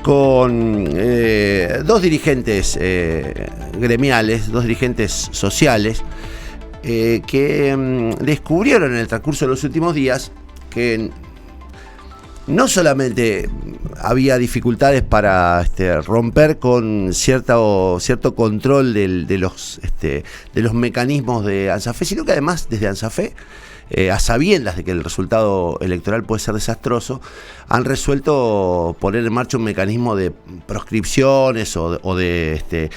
con dos dirigentes gremiales, dos dirigentes sociales, que descubrieron en el transcurso de los últimos días que no solamente había dificultades para romper con cierto control de los mecanismos de ANSAFE, sino que además desde ANSAFE, a sabiendas de que el resultado electoral puede ser desastroso, han resuelto poner en marcha un mecanismo de proscripciones o de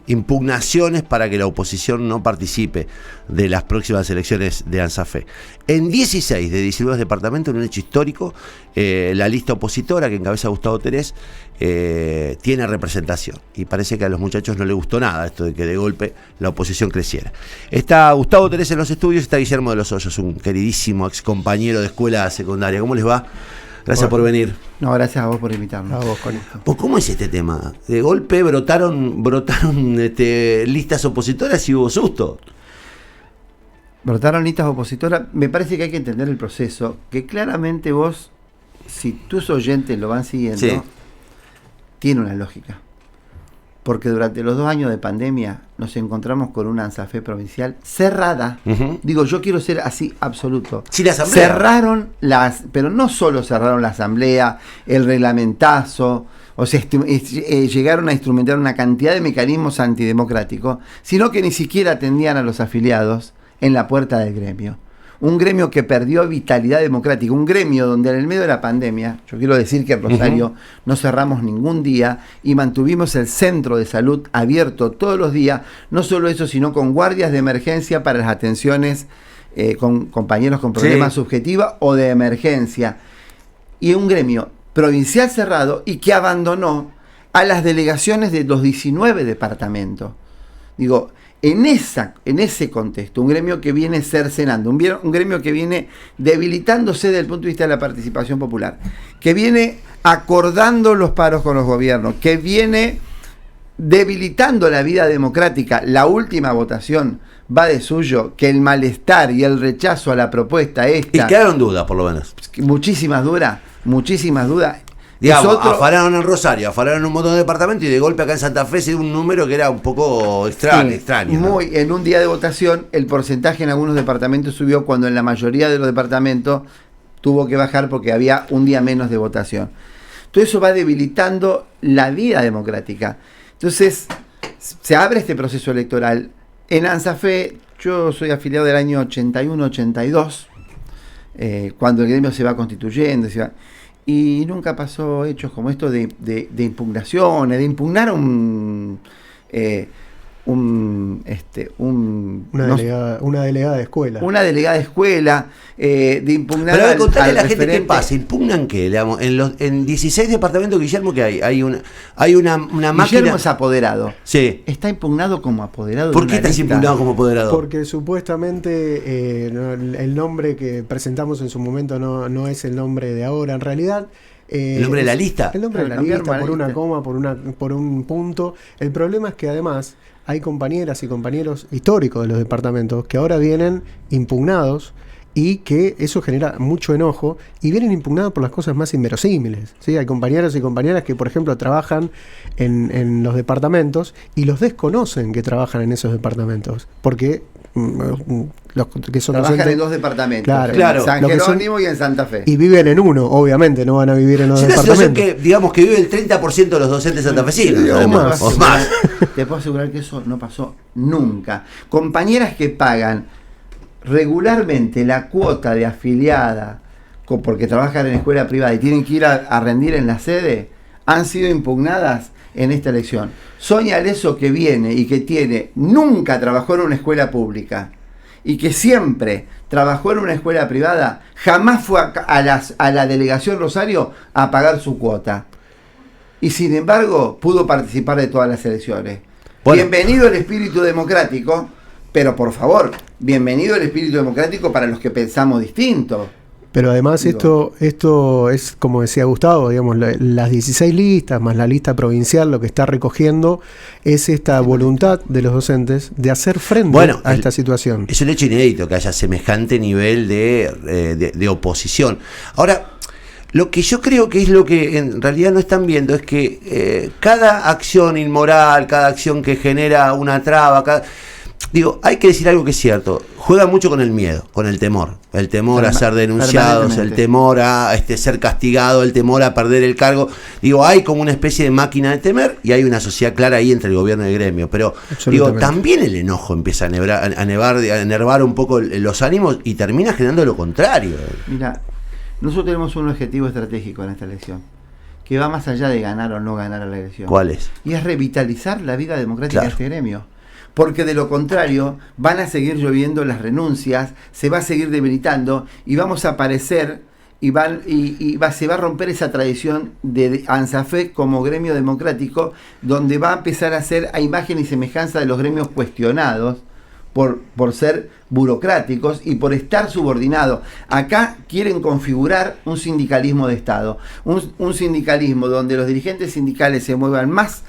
impugnaciones para que la oposición no participe de las próximas elecciones de ANSAFE. En 16 de 19 departamentos, en un hecho histórico, la lista opositora que encabeza Gustavo Terés tiene representación. Y parece que a los muchachos no les gustó nada esto de que de golpe la oposición creciera. Está Gustavo Terés en los estudios, está Guillermo de los Hoyos, un queridísimo ex compañero de escuela secundaria. ¿Cómo les va? Gracias por venir. No, gracias a vos por invitarnos. A vos con esto. ¿Cómo es este tema? De golpe brotaron listas opositoras y hubo susto. Brotaron listas opositoras. Me parece que hay que entender el proceso. Que claramente vos, si tus oyentes lo van siguiendo, sí, tiene una lógica. Porque durante los 2 años de pandemia nos encontramos con una ANSAFE provincial cerrada. Digo, yo quiero ser así absoluto. Sí, la asamblea. Cerraron pero no solo cerraron la asamblea, el reglamentazo, o sea, llegaron a instrumentar una cantidad de mecanismos antidemocráticos, sino que ni siquiera atendían a los afiliados en la puerta del gremio. Un gremio que perdió vitalidad democrática, un gremio donde en el medio de la pandemia, yo quiero decir que en Rosario no cerramos ningún día y mantuvimos el centro de salud abierto todos los días, no solo eso, sino con guardias de emergencia para las atenciones con compañeros con problemas subjetivos o de emergencia. Y un gremio provincial cerrado y que abandonó a las delegaciones de los 19 departamentos. Digo, en ese contexto, un gremio que viene cercenando, un gremio que viene debilitándose desde el punto de vista de la participación popular, que viene acordando los paros con los gobiernos, que viene debilitando la vida democrática. La última votación va de suyo, que el malestar y el rechazo a la propuesta esta... Y quedaron dudas, por lo menos. Muchísimas dudas. Digamos, afanaron en Rosario, afanaron en un montón de departamentos y de golpe acá en Santa Fe se dio un número que era un poco extraño. ¿No? En un día de votación, el porcentaje en algunos departamentos subió cuando en la mayoría de los departamentos tuvo que bajar porque había un día menos de votación. Todo eso va debilitando la vida democrática. Entonces, se abre este proceso electoral. En ANSAFE, yo soy afiliado del año 81-82, cuando el gremio se va constituyendo, y nunca pasó hechos como esto de impugnaciones, de impugnar una delegada de escuela. Una delegada de escuela, de impugnar. Pero contarle a la gente qué pasa, ¿impugnan qué? Digamos, en 16 departamentos, Guillermo, que hay una máquina. Guillermo es apoderado. Sí. Está impugnado como apoderado. ¿Por qué estás impugnado como apoderado? Porque supuestamente el nombre que presentamos en su momento no es el nombre de ahora. En realidad. ¿El nombre de la lista? El nombre de la lista, por una coma, por un punto. El problema es que además hay compañeras y compañeros históricos de los departamentos que ahora vienen impugnados y que eso genera mucho enojo y vienen impugnados por las cosas más inverosímiles, ¿sí? Hay compañeros y compañeras que, por ejemplo, trabajan en los departamentos y los desconocen que trabajan en esos departamentos, porque los que son trabajan docentes, en 2 departamentos, claro, en San Jerónimo y en Santa Fe. Y viven en uno, obviamente, no van a vivir en los departamentos. Que, digamos que vive el 30% de los docentes santafesinos. O más. Te puedo asegurar que eso no pasó nunca. Compañeras que pagan regularmente la cuota de afiliada porque trabajan en escuela privada y tienen que ir a rendir en la sede, han sido impugnadas en esta elección. Sonia Leso, que viene y que nunca trabajó en una escuela pública y que siempre trabajó en una escuela privada, jamás fue a la delegación Rosario a pagar su cuota. Y sin embargo, pudo participar de todas las elecciones. Bueno. Bienvenido el espíritu democrático, pero por favor, bienvenido el espíritu democrático para los que pensamos distinto. Pero además esto es, como decía Gustavo, digamos, las 16 listas más la lista provincial, lo que está recogiendo es esta voluntad de los docentes de hacer frente a esta situación. Es un hecho inédito que haya semejante nivel de oposición. Ahora, Lo que yo creo que es lo que en realidad no están viendo es que cada acción inmoral, cada acción que genera una traba, hay que decir algo que es cierto, juega mucho con el miedo, con el temor a ser denunciados, el temor a ser castigado, el temor a perder el cargo. Hay como una especie de máquina de temer y hay una sociedad clara ahí entre el gobierno y el gremio, pero también el enojo empieza a enervar un poco los ánimos y termina generando lo contrario. Mira, nosotros tenemos un objetivo estratégico en esta elección, que va más allá de ganar o no ganar a la elección. ¿Cuál es? Y es revitalizar la vida democrática de este gremio. Porque de lo contrario van a seguir lloviendo las renuncias, se va a seguir debilitando y vamos a aparecer se va a romper esa tradición de ANSAFE como gremio democrático, donde va a empezar a ser a imagen y semejanza de los gremios cuestionados por ser burocráticos y por estar subordinados. Acá quieren configurar un sindicalismo de Estado, un sindicalismo donde los dirigentes sindicales se muevan más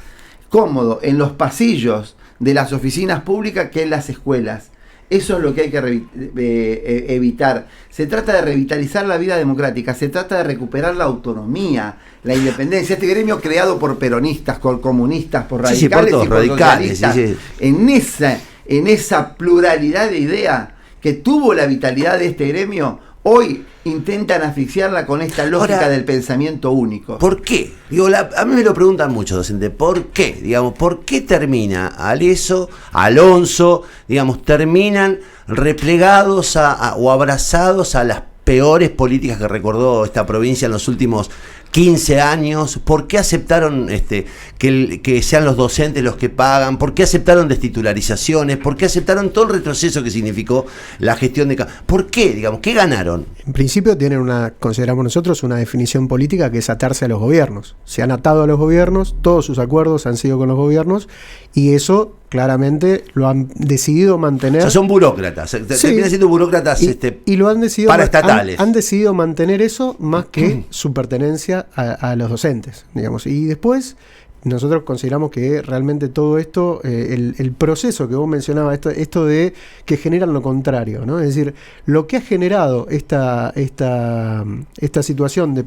cómodo en los pasillos de las oficinas públicas que en las escuelas. Eso es lo que hay que evitar. Se trata de revitalizar la vida democrática, se trata de recuperar la autonomía, la independencia. Este gremio creado por peronistas, por comunistas, por radicales y por socialistas, en esa pluralidad de ideas que tuvo la vitalidad de este gremio, hoy intentan asfixiarla con esta lógica ahora, del pensamiento único. ¿Por qué? A mí me lo preguntan muchos docentes. ¿Por qué? ¿Por qué termina Aleso, Alonso, terminan replegados o abrazados a las peores políticas que recordó esta provincia en los últimos 15 años? ¿Por qué aceptaron que sean los docentes los que pagan? ¿Por qué aceptaron destitularizaciones? ¿Por qué aceptaron todo el retroceso que significó la gestión de... ¿Por qué? ¿Qué ganaron? En principio tienen consideramos nosotros, una definición política que es atarse a los gobiernos. Se han atado a los gobiernos, todos sus acuerdos han sido con los gobiernos, y eso claramente lo han decidido mantener. O sea, son burócratas, terminan siendo burócratas y lo han decidido paraestatales. Han decidido mantener eso más que su pertenencia a los docentes, y después nosotros consideramos que realmente todo esto, el proceso que vos mencionabas, esto de que generan lo contrario, ¿no? Es decir, lo que ha generado esta situación de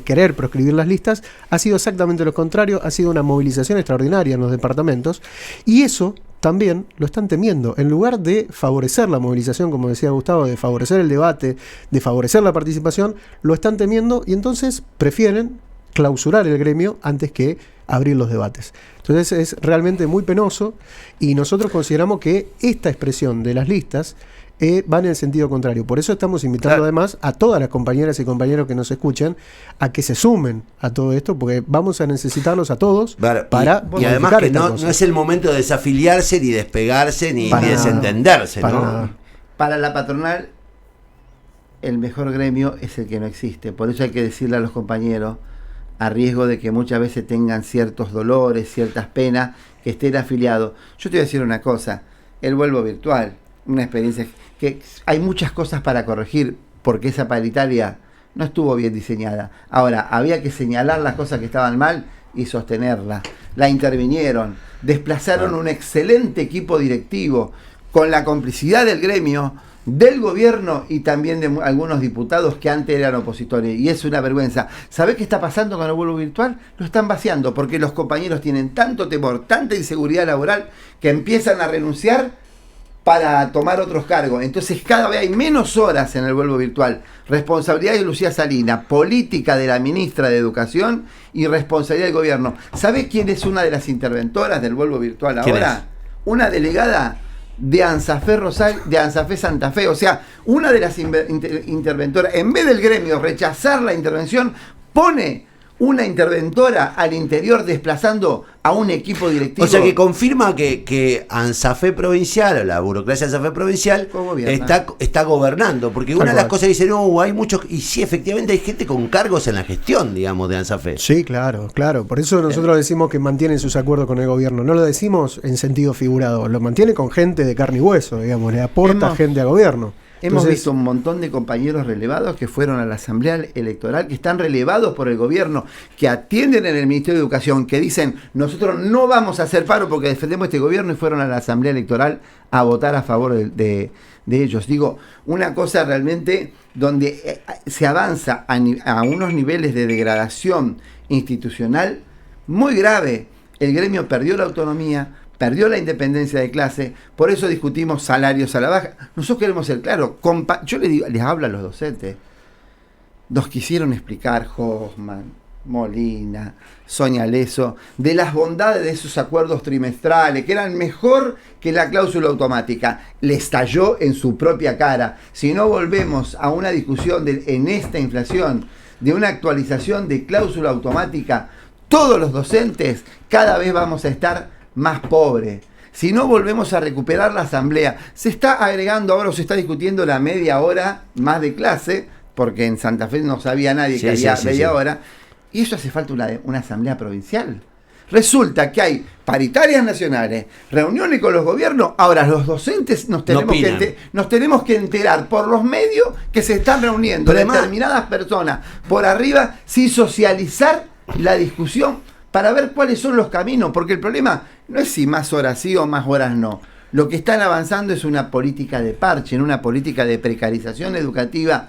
querer proscribir las listas ha sido exactamente lo contrario, ha sido una movilización extraordinaria en los departamentos, y eso también lo están temiendo. En lugar de favorecer la movilización, como decía Gustavo, de favorecer el debate, de favorecer la participación, lo están temiendo y entonces prefieren clausurar el gremio antes que abrir los debates. Entonces es realmente muy penoso y nosotros consideramos que esta expresión de las listas va en el sentido contrario. Por eso estamos invitando además a todas las compañeras y compañeros que nos escuchan a que se sumen a todo esto, porque vamos a necesitarlos a todos para y además que no es el momento de desafiliarse, ni despegarse, ni desentenderse. Para la patronal, el mejor gremio es el que no existe. Por eso hay que decirle a los compañeros, a riesgo de que muchas veces tengan ciertos dolores, ciertas penas, que estén afiliados. Yo te voy a decir una cosa, el vuelvo virtual, una experiencia que hay muchas cosas para corregir, porque esa paritaria no estuvo bien diseñada. Ahora, había que señalar las cosas que estaban mal y sostenerla. La intervinieron, desplazaron un excelente equipo directivo, con la complicidad del gremio, del gobierno y también de algunos diputados que antes eran opositores, y es una vergüenza. ¿Sabés qué está pasando con el vuelo virtual? Lo están vaciando, porque los compañeros tienen tanto temor, tanta inseguridad laboral, que empiezan a renunciar para tomar otros cargos. Entonces cada vez hay menos horas en el vuelo virtual. Responsabilidad de Lucía Salina, política de la ministra de Educación y responsabilidad del gobierno. ¿Sabés quién es una de las interventoras del vuelo virtual ahora? Una delegada de ANSAFE Santa Fe. O sea, una de las interventoras, en vez del gremio rechazar la intervención, pone una interventora al interior desplazando a un equipo directivo. O sea, que confirma que ANSAFE provincial, o la burocracia ANSAFE provincial, está gobernando. Porque una de las cosas que dice, no, hay muchos, y sí, efectivamente hay gente con cargos en la gestión, digamos, de ANSAFE. Sí, claro. Por eso nosotros decimos que mantienen sus acuerdos con el gobierno. No lo decimos en sentido figurado, lo mantiene con gente de carne y hueso, digamos, le aporta gente al gobierno. Hemos Entonces, visto un montón de compañeros relevados que fueron a la Asamblea Electoral, que están relevados por el gobierno, que atienden en el Ministerio de Educación, que dicen, nosotros no vamos a hacer paro porque defendemos este gobierno, y fueron a la Asamblea Electoral a votar a favor de ellos. Digo, una cosa realmente donde se avanza a unos niveles de degradación institucional muy grave. El gremio perdió la autonomía, perdió la independencia de clase, por eso discutimos salarios a la baja. Nosotros queremos ser claros. Yo les hablo a los docentes. Nos quisieron explicar Hoffman, Molina, Sonia Leso, de las bondades de esos acuerdos trimestrales, que eran mejor que la cláusula automática. Le estalló en su propia cara. Si no volvemos a una discusión en esta inflación, de una actualización de cláusula automática, todos los docentes cada vez vamos a estar más pobre. Si no volvemos a recuperar la asamblea, se está agregando ahora, o se está discutiendo la media hora más de clase, porque en Santa Fe no sabía nadie que había media hora, y eso hace falta una asamblea provincial. Resulta que hay paritarias nacionales, reuniones con los gobiernos, ahora los docentes nos tenemos que enterar por los medios que se están reuniendo determinadas personas por arriba sin socializar la discusión para ver cuáles son los caminos, porque el problema no es si más horas sí o más horas no. Lo que están avanzando es una política de parche, en una política de precarización educativa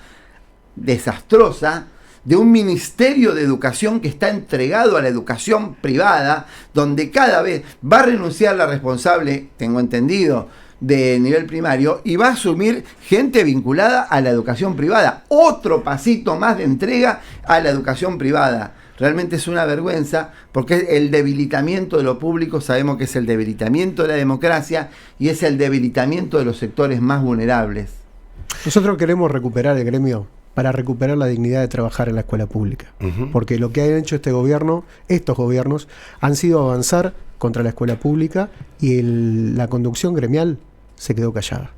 desastrosa, de un ministerio de educación que está entregado a la educación privada, donde cada vez va a renunciar la responsable, tengo entendido, de nivel primario, y va a asumir gente vinculada a la educación privada. Otro pasito más de entrega a la educación privada. Realmente es una vergüenza, porque el debilitamiento de lo público sabemos que es el debilitamiento de la democracia y es el debilitamiento de los sectores más vulnerables. Nosotros queremos recuperar el gremio para recuperar la dignidad de trabajar en la escuela pública. Porque lo que han hecho estos gobiernos, han sido avanzar contra la escuela pública, y la conducción gremial se quedó callada.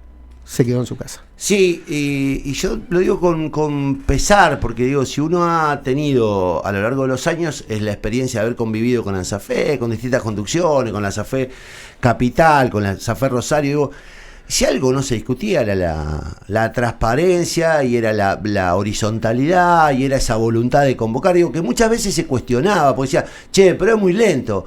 Se quedó en su casa. Sí, y yo lo digo con pesar, porque digo, si uno ha tenido a lo largo de los años es la experiencia de haber convivido con ANSAFE, con distintas conducciones, con la ANSAFE Capital, con la ANSAFE Rosario, digo, si algo no se discutía era la transparencia, y era la horizontalidad, y era esa voluntad de convocar, digo, que muchas veces se cuestionaba, porque decía, che, pero es muy lento.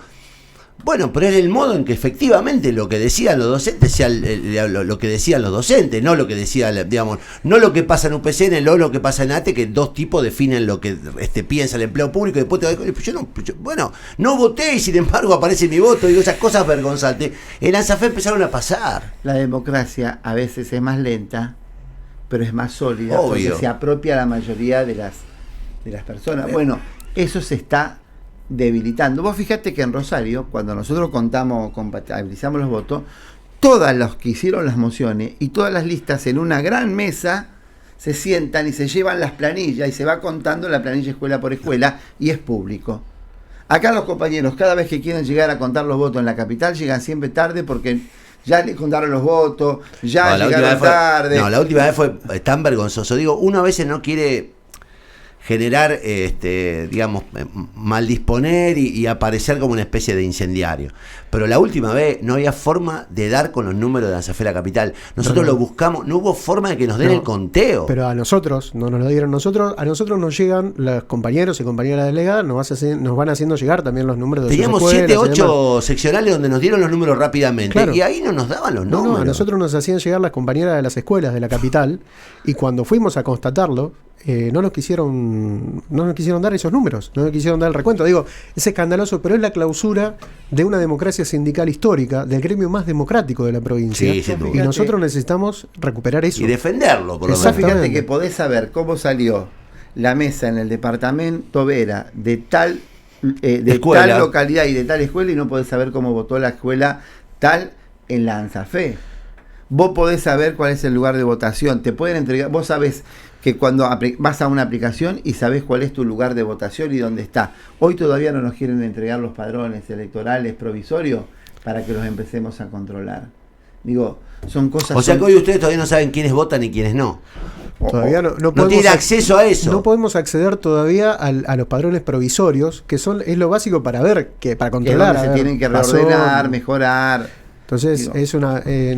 Bueno, pero es el modo en que efectivamente lo que decían los docentes sea lo que decían los docentes, no lo que decía, digamos, no lo que pasa en UPCN, no lo que pasa en ATE, que dos tipos definen lo que piensa el empleo público, y después no voté, y sin embargo aparece mi voto, digo, esas cosas vergonzantes. En ANSAFE empezaron a pasar. La democracia a veces es más lenta, pero es más sólida, obvio, porque se apropia la mayoría de las personas. Bueno, eso se está debilitando. Vos fíjate que en Rosario, cuando nosotros compatibilizamos los votos, todas los que hicieron las mociones y todas las listas en una gran mesa se sientan y se llevan las planillas, y se va contando la planilla escuela por escuela, y es público. Acá los compañeros, cada vez que quieren llegar a contar los votos en la capital, llegan siempre tarde, porque ya le contaron los votos, ya llegaron tarde. La última vez fue tan vergonzoso. Digo, uno a veces no quiere generar, digamos, mal disponer y aparecer como una especie de incendiario. Pero la última vez no había forma de dar con los números de ANSAFE La Capital. Nosotros lo buscamos, no hubo forma de que nos den el conteo. Pero a nosotros, no nos lo dieron nosotros, a nosotros nos llegan los compañeros y compañeras delegadas, nos van haciendo llegar también los números de Teníamos sus escuelas, 7, 8 seccionales donde nos dieron los números rápidamente. Claro. Y ahí no nos daban los números. No, a nosotros nos hacían llegar las compañeras de las escuelas de la capital, y cuando fuimos a constatarlo, no nos quisieron dar esos números, no nos quisieron dar el recuento. Digo, es escandaloso, pero es la clausura de una democracia sindical histórica, del gremio más democrático de la provincia. Sí, y nosotros necesamos recuperar eso. Y defenderlo, por lo menos. Fíjate que podés saber cómo salió la mesa en el departamento Vera de tal localidad y de tal escuela, y no podés saber cómo votó la escuela tal en la ANSAFE. Vos podés saber cuál es el lugar de votación, te pueden entregar, vos sabés que cuando vas a una aplicación y sabés cuál es tu lugar de votación y dónde está. Hoy todavía no nos quieren entregar los padrones electorales provisorios para que los empecemos a controlar. Digo, son cosas... O sea que hoy ustedes todavía no saben quiénes votan y quiénes no. Todavía no tienen acceso a eso. No podemos acceder todavía a los padrones provisorios, que es lo básico para ver, para controlar. Que se tienen que reordenar, mejorar. Entonces,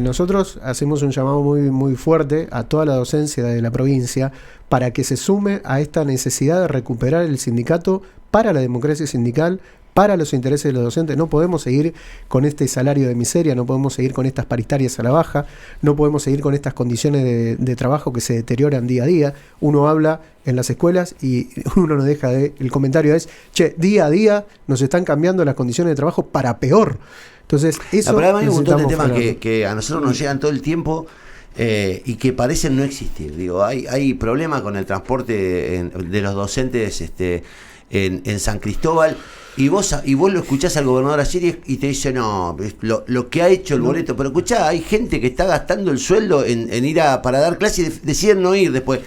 nosotros hacemos un llamado muy, muy fuerte a toda la docencia de la provincia para que se sume a esta necesidad de recuperar el sindicato para la democracia sindical, para los intereses de los docentes. No podemos seguir con este salario de miseria, no podemos seguir con estas paritarias a la baja, no podemos seguir con estas condiciones de trabajo que se deterioran día a día. Uno habla en las escuelas y uno no deja de... El comentario es, día a día nos están cambiando las condiciones de trabajo para peor. Entonces, eso... Pero además hay un montón de temas que a nosotros nos llegan todo el tiempo y que parecen no existir. Digo, hay problemas con el transporte de los docentes en San Cristóbal. Y vos lo escuchás al gobernador ayer y te dice, no, lo que ha hecho el boleto. Pero escuchá, hay gente que está gastando el sueldo en ir para dar clases y deciden no ir después.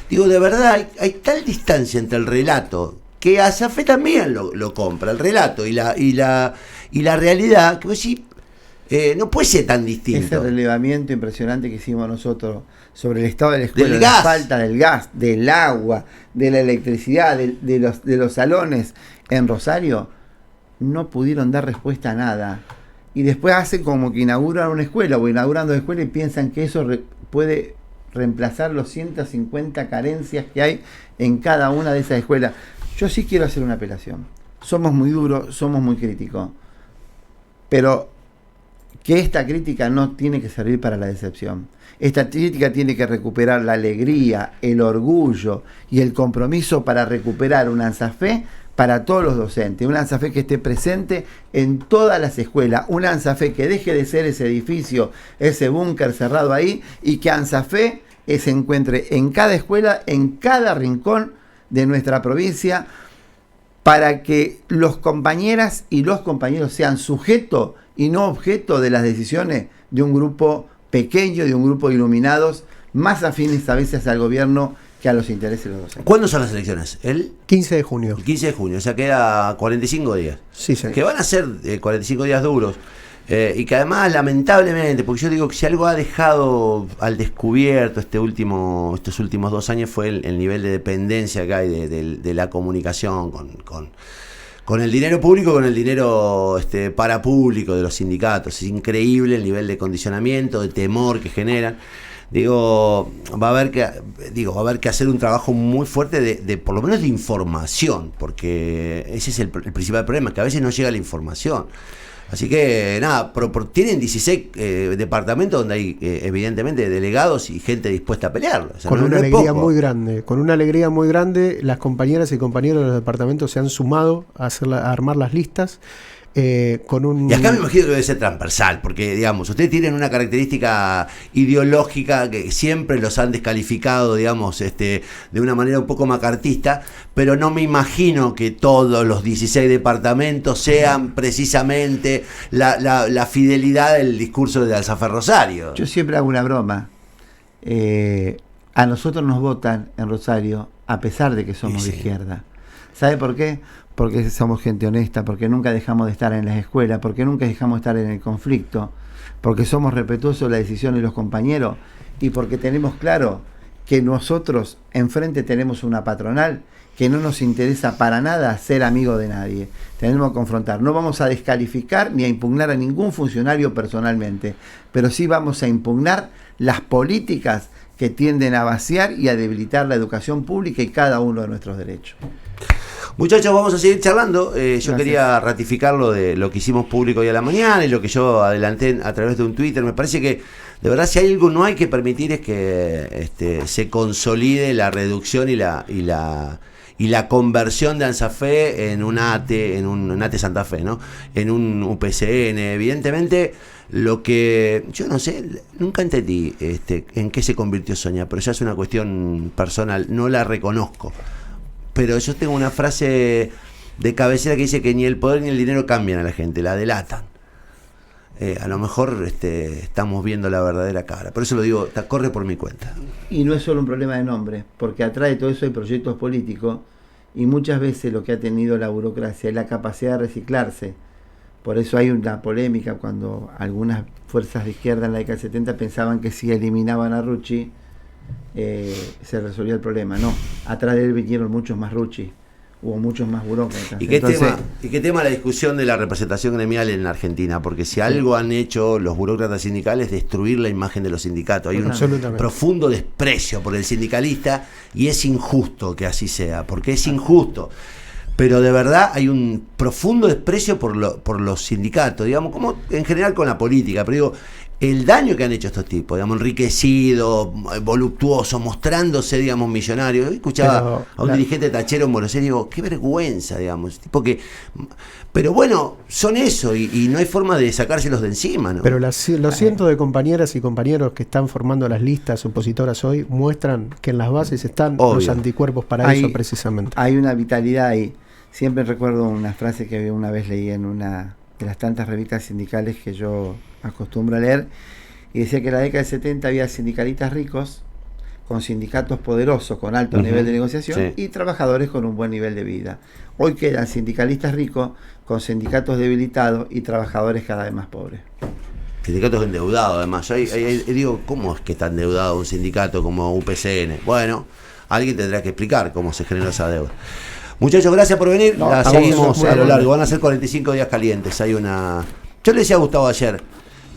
Digo, de verdad, hay tal distancia entre el relato, que ANSAFE también lo compra, el relato y la realidad, que vos decís, no puede ser tan distinto. Ese relevamiento impresionante que hicimos nosotros sobre el estado de la escuela, la falta del gas, del agua, de la electricidad, de los salones en Rosario, no pudieron dar respuesta a nada. Y después hacen como que inauguran una escuela o inauguran dos escuelas y piensan que eso puede reemplazar los 150 carencias que hay en cada una de esas escuelas. Yo sí quiero hacer una apelación. Somos muy duros, somos muy críticos, pero que esta crítica no tiene que servir para la decepción. Esta crítica tiene que recuperar la alegría, el orgullo y el compromiso para recuperar una ANSAFE para todos los docentes, una ANSAFE que esté presente en todas las escuelas, una ANSAFE que deje de ser ese edificio, ese búnker cerrado ahí, y que ANSAFE se encuentre en cada escuela, en cada rincón de nuestra provincia, para que los compañeras y los compañeros sean sujetos y no objeto de las decisiones de un grupo pequeño, de un grupo de iluminados, más afines a veces al gobierno que a los intereses de los docentes. ¿Cuándo son las elecciones? El 15 de junio. El 15 de junio, o sea, queda 45 días. Sí, sí. Que van a ser 45 días duros. Y que además, lamentablemente, porque yo digo que si algo ha dejado al descubierto estos últimos 2 años fue el nivel de dependencia que hay de la comunicación con el dinero público, con el dinero parapúblico de los sindicatos. Es increíble el nivel de condicionamiento, de temor que generan. Va a haber que hacer un trabajo muy fuerte de por lo menos de información, porque ese es el principal problema, que a veces no llega la información. Así que nada, tienen 16 departamentos donde hay evidentemente delegados y gente dispuesta a pelearlo. O sea, con una alegría muy grande, las compañeras y compañeros de los departamentos se han sumado a armar las listas. Y acá me imagino que debe ser transversal, porque digamos, ustedes tienen una característica ideológica que siempre los han descalificado, digamos, de una manera un poco macartista, pero no me imagino que todos los 16 departamentos sean precisamente la fidelidad del discurso de ANSAFE Rosario. Yo siempre hago una broma. A nosotros nos votan en Rosario a pesar de que somos de izquierda. ¿Sabe por qué? Porque somos gente honesta, porque nunca dejamos de estar en las escuelas, porque nunca dejamos de estar en el conflicto, porque somos respetuosos de la decisión de los compañeros y porque tenemos claro que nosotros enfrente tenemos una patronal que no nos interesa para nada ser amigo de nadie. Tenemos que confrontar. No vamos a descalificar ni a impugnar a ningún funcionario personalmente, pero sí vamos a impugnar las políticas que tienden a vaciar y a debilitar la educación pública y cada uno de nuestros derechos. Muchachos, vamos a seguir charlando. Yo quería ratificar lo de lo que hicimos público hoy a la mañana y lo que yo adelanté a través de un Twitter. Me parece que, de verdad, si hay algo no hay que permitir es que se consolide la reducción y la conversión de ANSAFE en un ATE Santa Fe, ¿no? En un UPCN. Evidentemente, lo que yo no sé, nunca entendí en qué se convirtió Sonia, pero ya es una cuestión personal, no la reconozco. Pero yo tengo una frase de cabecera que dice que ni el poder ni el dinero cambian a la gente, la delatan. A lo mejor estamos viendo la verdadera cara. Por eso lo digo, corre por mi cuenta. Y no es solo un problema de nombre, porque atrás de todo eso hay proyectos políticos y muchas veces lo que ha tenido la burocracia es la capacidad de reciclarse. Por eso hay una polémica cuando algunas fuerzas de izquierda en la década del 70 pensaban que si eliminaban a Rucci se resolvía el problema. No, atrás de él vinieron muchos más Rucci, hubo muchos más burócratas. ¿Y qué tema la discusión de la representación gremial en Argentina? Porque si algo han hecho los burócratas sindicales, destruir la imagen de los sindicatos. Hay un profundo desprecio por el sindicalista y es injusto que así sea, porque es injusto. Pero de verdad hay un profundo desprecio por los sindicatos, digamos, como en general con la política. Pero digo, el daño que han hecho estos tipos, digamos, enriquecidos, voluptuosos, mostrándose, digamos, millonarios. Hoy escuchaba a un dirigente tachero en Buenos Aires y digo, qué vergüenza, digamos, tipo que... Pero bueno, son eso y no hay forma de sacárselos de encima, ¿no? Pero los cientos de compañeras y compañeros que están formando las listas opositoras hoy muestran que en las bases están los anticuerpos para eso precisamente. Hay una vitalidad ahí. Siempre recuerdo una frase que una vez leí en una de las tantas revistas sindicales que yo acostumbro a leer, y decía que en la década del 70 había sindicalistas ricos, con sindicatos poderosos, con alto nivel de negociación, y trabajadores con un buen nivel de vida. Hoy quedan sindicalistas ricos, con sindicatos debilitados y trabajadores cada vez más pobres. Sindicatos endeudados, además. Yo digo, ¿cómo es que está endeudado un sindicato como UPCN? Bueno, alguien tendrá que explicar cómo se generó esa deuda. Muchachos, gracias por venir. La seguimos a lo largo. Van a ser 45 días calientes. Hay una... Yo le decía a Gustavo ayer,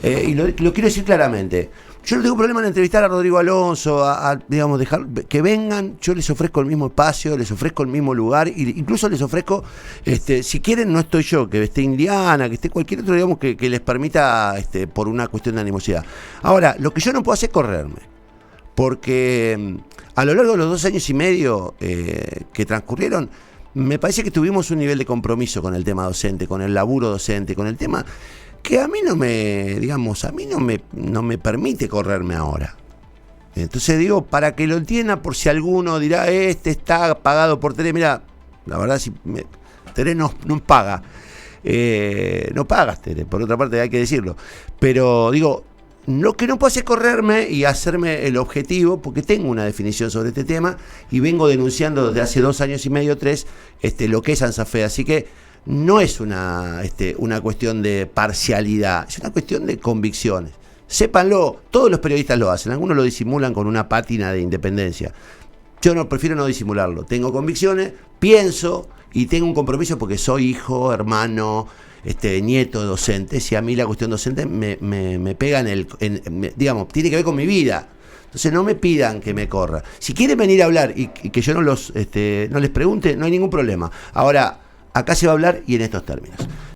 y lo quiero decir claramente, yo no tengo problema en entrevistar a Rodrigo Alonso, digamos, dejar que vengan, yo les ofrezco el mismo espacio, les ofrezco el mismo lugar, incluso les ofrezco, si quieren, no estoy yo, que esté Indiana, que esté cualquier otro, digamos, que les permita, por una cuestión de animosidad. Ahora, lo que yo no puedo hacer es correrme, porque a lo largo de los 2 años y medio que transcurrieron, me parece que tuvimos un nivel de compromiso con el tema docente, con el laburo docente, con el tema que a mí no me permite correrme ahora. Entonces digo, para que lo entienda, por si alguno dirá, está pagado por Tere, mira, la verdad, si Tere no paga, no pagas Tere, por otra parte hay que decirlo, pero digo, lo que no puedo hacer es correrme y hacerme el objetivo, porque tengo una definición sobre este tema y vengo denunciando desde hace 2 años y medio, 3, lo que es ANSAFE. Así que no es una cuestión de parcialidad, es una cuestión de convicciones. Sépanlo, todos los periodistas lo hacen, algunos lo disimulan con una pátina de independencia. Yo prefiero no disimularlo, tengo convicciones, pienso y tengo un compromiso porque soy hijo, hermano, nieto de docentes, y a mí la cuestión docente me pega digamos, tiene que ver con mi vida. Entonces no me pidan que me corra. Si quieren venir a hablar y que yo no les pregunte, no hay ningún problema. Ahora, acá se va a hablar y en estos términos.